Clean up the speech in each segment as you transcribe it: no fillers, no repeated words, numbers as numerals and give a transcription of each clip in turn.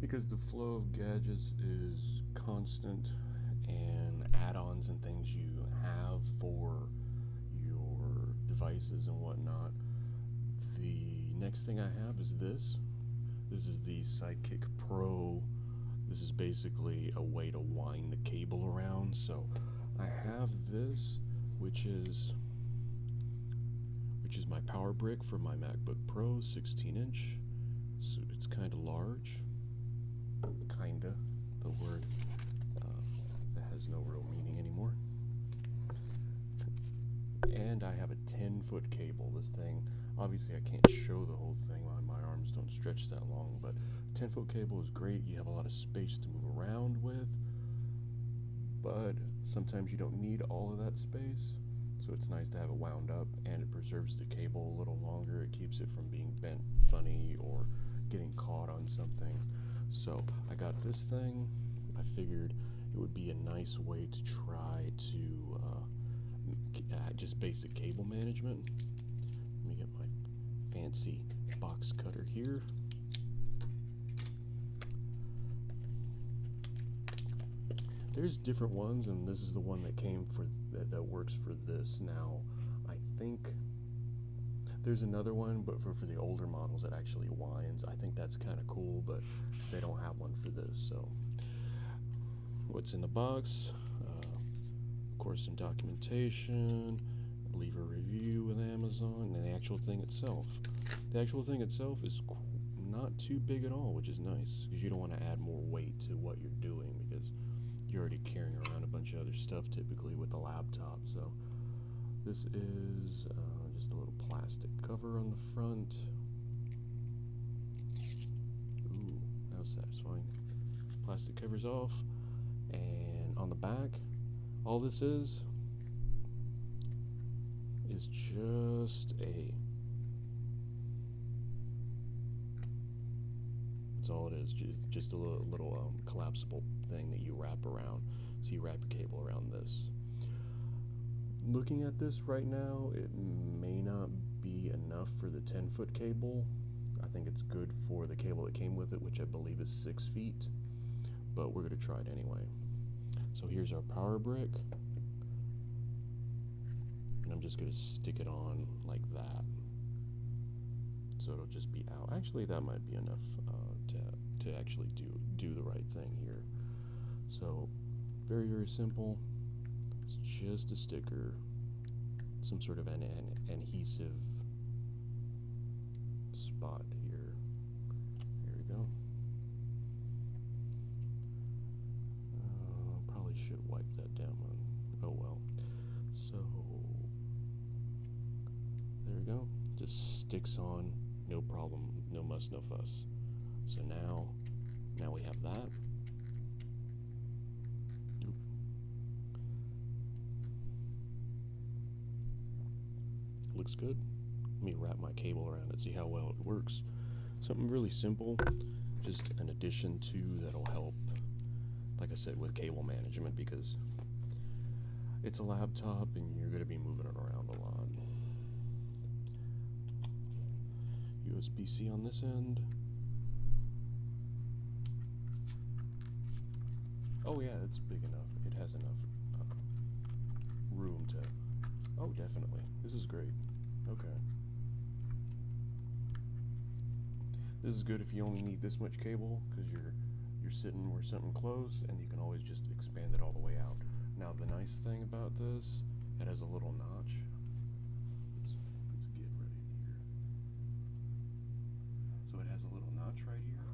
because the flow of gadgets is constant, and add-ons and things you have for your devices and whatnot. The next thing I have is this. This is the Sidekick Pro. This is basically a way to wind the cable around. So I have this, which is my power brick for my MacBook Pro, 16-inch. It's kind of large. Kinda, the word that has no real meaning anymore. And I have a 10-foot cable. This thing, obviously I can't show the whole thing, my arms don't stretch that long, but 10-foot cable is great. You have a lot of space to move around with, but sometimes you don't need all of that space, so it's nice to have it wound up, and it preserves the cable a little longer. It keeps it from being bent funny or getting caught on something. So I got this thing. I figured it would be a nice way to try to just basic cable management. Let me get my fancy box cutter here. There's different ones, and this is the one that came for that works for this. Now I think there's another one, but for the older models that actually winds. I think that's kind of cool, but they don't have one for this. So what's in the box? Of course, some documentation, leave a review with Amazon, and the actual thing itself. The actual thing itself is not too big at all, which is nice, because you don't want to add more weight to what you're doing, because you're already carrying around a bunch of other stuff typically with a laptop. So this is just a little plastic cover on the front. Ooh, that was satisfying. Plastic cover's off, and on the back, all this is just that's all it is, just a little collapsible thing that you wrap around. So you wrap your cable around this. Looking at this right now, it may not be enough for the 10-foot cable. I think it's good for the cable that came with it, which I believe is 6 feet, but we're going to try it anyway. So here's our power brick, and I'm just going to stick it on like that, so it'll just be out. Actually, that might be enough to actually do the right thing here. So very, very simple. It's just a sticker, some sort of an adhesive spot here. There we go. Probably should wipe that down. Oh well. So there we go. Just sticks on, no problem, no muss, no fuss. So now we have that. Oop. Looks good. Let me wrap my cable around it, see how well it works. Something really simple, just an addition to that'll help, like I said, with cable management, because it's a laptop and you're going to be moving it around a lot. USB-C on this end. Oh yeah, it's big enough. It has enough room to... Oh, definitely. This is great. Okay. This is good if you only need this much cable, because you're sitting where something close, and you can always just expand it all the way out. Now, the nice thing about this, it has a little notch. Let's get right in here. So it has a little notch right here.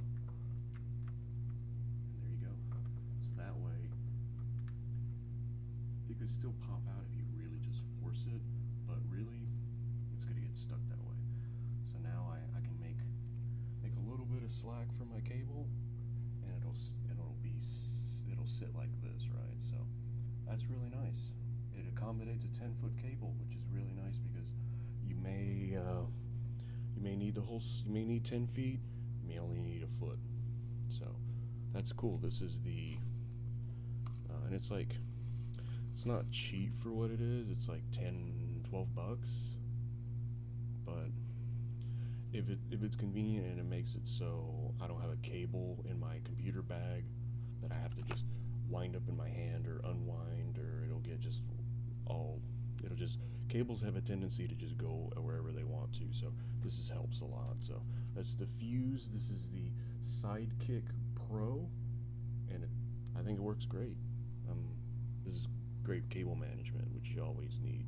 And there you go. So that way, it could still pop out if you really just force it, but really, it's going to get stuck that way. So now I can make a little bit of slack for my cable, and it'll sit like this, right? So that's really nice. It accommodates a 10-foot cable, which is really nice, because you may need you may need 10 feet, you may only need a foot. So that's cool. This is the and it's like, it's not cheap for what it is. It's like $10-12, but if it's convenient and it makes it so I don't have a cable in my computer bag that I have to just wind up in my hand or unwind, or it'll get just all it'll just cables have a tendency to just go wherever they want to. So helps a lot. So that's the Fuse. This is the Sidekick Pro, and I think it works great. This is great cable management, which you always need.